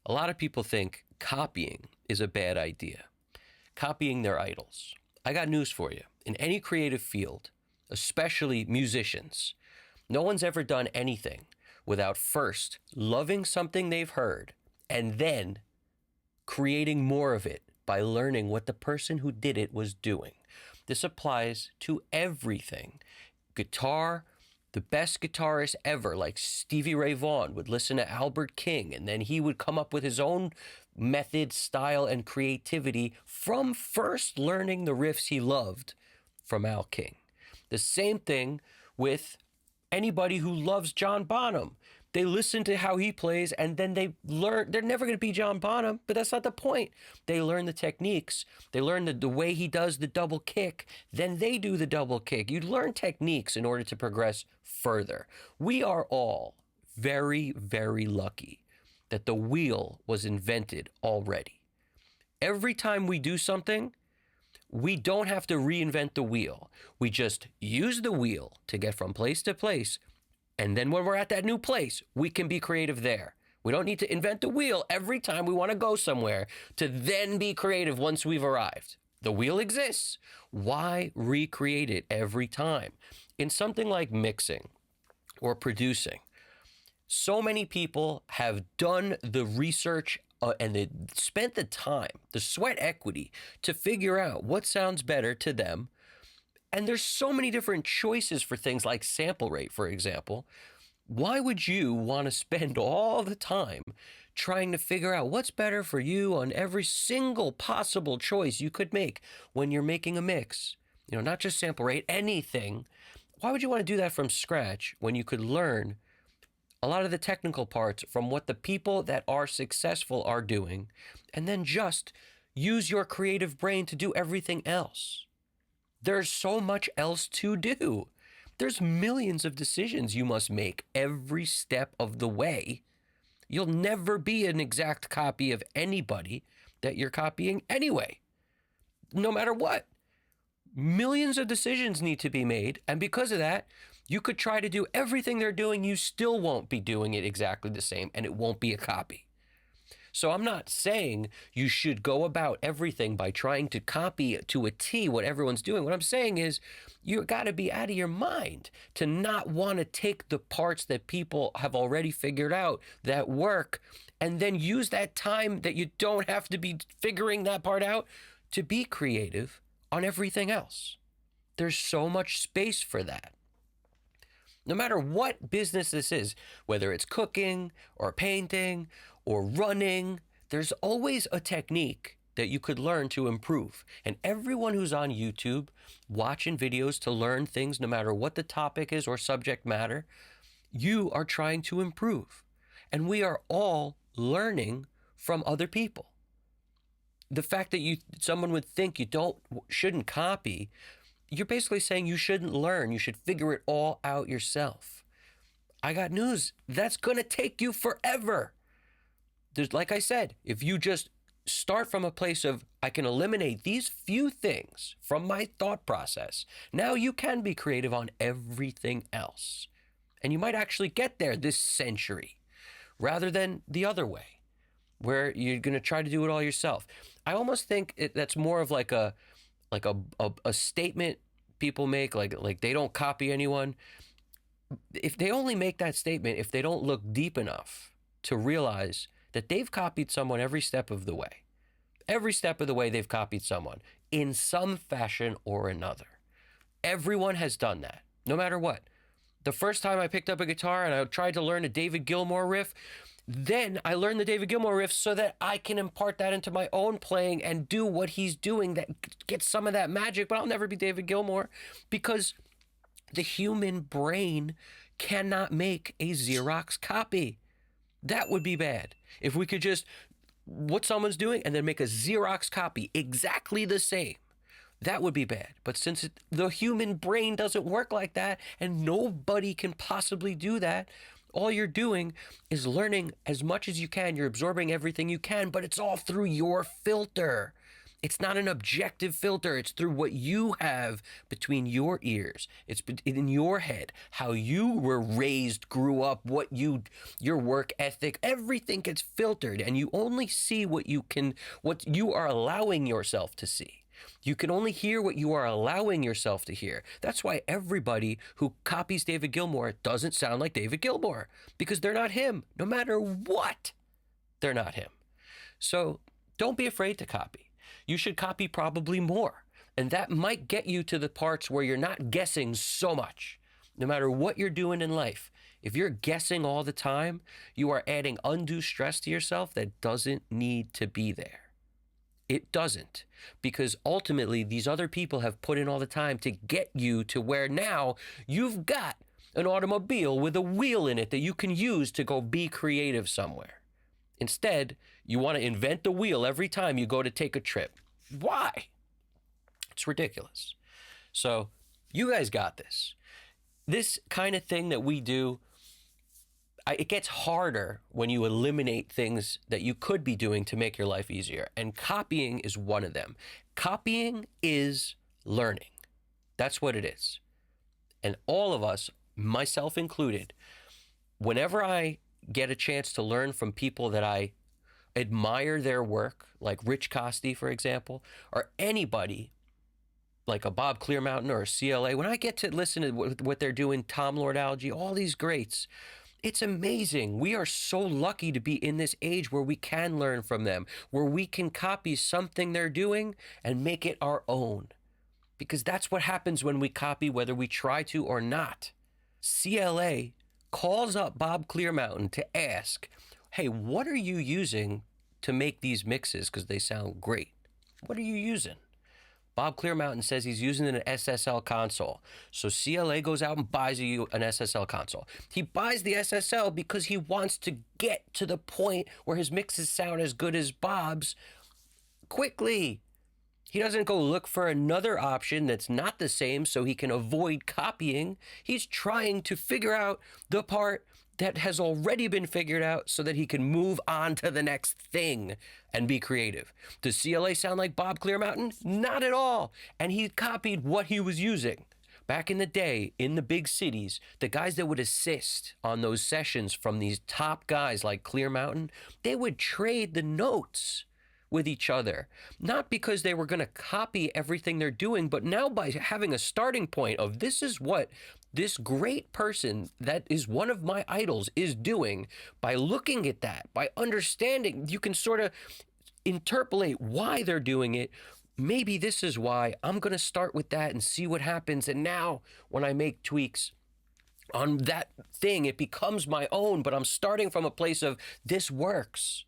A lot of people think copying is a bad idea, copying their idols. I got news for you. In any creative field, especially musicians, no one's ever done anything without first loving something they've heard and then creating more of it by learning what the person who did it was doing. This applies to everything. Guitar, the best guitarist ever, like Stevie Ray Vaughan, would listen to Albert King, and then he would come up with his own method, style, and creativity from first learning the riffs he loved from Al King. The same thing with anybody who loves John Bonham. They listen to how he plays and then they learn. They're never going to be John Bonham, but that's not the point. They learn the techniques. They learn the way he does the double kick. Then they do the double kick. You learn techniques in order to progress further. We are all very, very lucky that the wheel was invented already. Every time we do something, we don't have to reinvent the wheel. We just use the wheel to get from place to place. And then when we're at that new place, we can be creative there. We don't need to invent the wheel every time we want to go somewhere to then be creative once we've arrived. The wheel exists. Why recreate it every time? In something like mixing or producing, so many people have done the research and they spent the time, the sweat equity to figure out what sounds better to them. And there's so many different choices for things like sample rate, for example. Why would you want to spend all the time trying to figure out what's better for you on every single possible choice you could make when you're making a mix? You know, not just sample rate, anything. Why would you want to do that from scratch when you could learn a lot of the technical parts from what the people that are successful are doing, and then just use your creative brain to do everything else? There's so much else to do. There's millions of decisions you must make every step of the way. You'll never be an exact copy of anybody that you're copying anyway, no matter what. Millions of decisions need to be made. And because of that, you could try to do everything they're doing. You still won't be doing it exactly the same, and it won't be a copy. So I'm not saying you should go about everything by trying to copy to a T what everyone's doing. What I'm saying is you got to be out of your mind to not want to take the parts that people have already figured out that work and then use that time that you don't have to be figuring that part out to be creative on everything else. There's so much space for that. No matter what business this is, whether it's cooking or painting or running, there's always a technique that you could learn to improve. And everyone who's on YouTube watching videos to learn things, no matter what the topic is or subject matter, you are trying to improve. And we are all learning from other people. The fact that someone would think you shouldn't copy, you're basically saying you shouldn't learn. You should figure it all out yourself. I got news. That's going to take you forever. Like I said, if you just start from a place of, I can eliminate these few things from my thought process, now you can be creative on everything else. And you might actually get there this century rather than the other way, where you're going to try to do it all yourself. I almost think that's more of like a statement people make, like they don't copy anyone. If they only make that statement, if they don't look deep enough to realize that they've copied someone every step of the way. Every step of the way they've copied someone in some fashion or another. Everyone has done that, no matter what. The first time I picked up a guitar and I tried to learn a David Gilmour riff, then I learned the David Gilmour riff so that I can impart that into my own playing and do what he's doing that gets some of that magic, but I'll never be David Gilmour because the human brain cannot make a Xerox copy. That would be bad. If we could just, what someone's doing and then make a Xerox copy exactly the same, that would be bad. But since the human brain doesn't work like that and nobody can possibly do that, all you're doing is learning as much as you can. You're absorbing everything you can, but it's all through your filter. It's not an objective filter. It's through what you have between your ears. It's in your head, how you were raised, grew up, your work ethic, everything gets filtered, and you only see what you are allowing yourself to see. You can only hear what you are allowing yourself to hear. That's why everybody who copies David Gilmour doesn't sound like David Gilmour, because they're not him. No matter what, they're not him. So don't be afraid to copy. You should copy probably more. And that might get you to the parts where you're not guessing so much. No matter what you're doing in life, if you're guessing all the time, you are adding undue stress to yourself that doesn't need to be there. It doesn't, because ultimately these other people have put in all the time to get you to where now you've got an automobile with a wheel in it that you can use to go be creative somewhere. Instead, you want to invent the wheel every time you go to take a trip. Why? It's ridiculous. So you guys got this. This kind of thing that we do, it gets harder when you eliminate things that you could be doing to make your life easier. And copying is one of them. Copying is learning. That's what it is. And all of us, myself included, whenever I get a chance to learn from people that I admire their work, like Rich Costi, for example, or anybody like a Bob Clearmountain or a CLA, when I get to listen to what they're doing, Tom Lord Alge, all these greats, it's amazing. We are so lucky to be in this age where we can learn from them, where we can copy something they're doing and make it our own. Because that's what happens when we copy, whether we try to or not. CLA calls up Bob Clearmountain to ask, hey, what are you using to make these mixes? Because they sound great. What are you using? Bob Clearmountain says he's using an SSL console. So CLA goes out and buys you an SSL console. He buys the SSL because he wants to get to the point where his mixes sound as good as Bob's quickly. He doesn't go look for another option that's not the same so he can avoid copying. He's trying to figure out the part that has already been figured out so that he can move on to the next thing and be creative. Does CLA sound like Bob Clearmountain? Not at all. And he copied what he was using. Back in the day, in the big cities, the guys that would assist on those sessions from these top guys like Clearmountain, they would trade the notes with each other, not because they were going to copy everything they're doing, but now by having a starting point of this is what this great person that is one of my idols is doing. By looking at that, by understanding, you can sort of interpolate why they're doing it. Maybe this is why. I'm going to start with that and see what happens. And now when I make tweaks on that thing, it becomes my own, but I'm starting from a place of this works.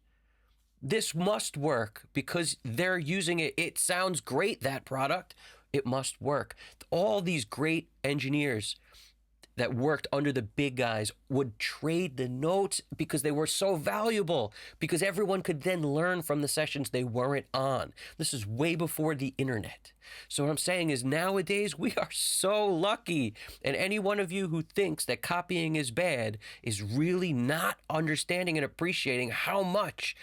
This must work because they're using it. It sounds great, that product. It must work. All these great engineers that worked under the big guys would trade the notes because they were so valuable, because everyone could then learn from the sessions they weren't on. This is way before the internet. So what I'm saying is nowadays we are so lucky. And any one of you who thinks that copying is bad is really not understanding and appreciating how much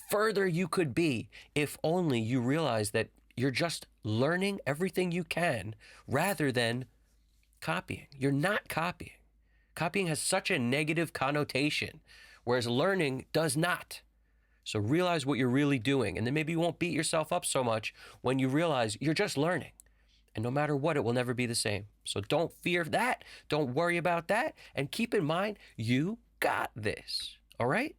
further you could be if only you realize that you're just learning everything you can rather than copying. You're not copying. Copying has such a negative connotation, whereas learning does not. So realize what you're really doing, and then maybe you won't beat yourself up so much when you realize you're just learning. And no matter what, it will never be the same. So don't fear that. Don't worry about that. And keep in mind, you got this. All right?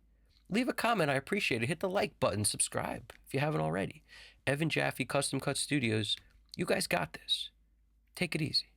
Leave a comment. I appreciate it. Hit the like button. Subscribe if you haven't already. Evan Jaffe, Custom Cut Studios. You guys got this. Take it easy.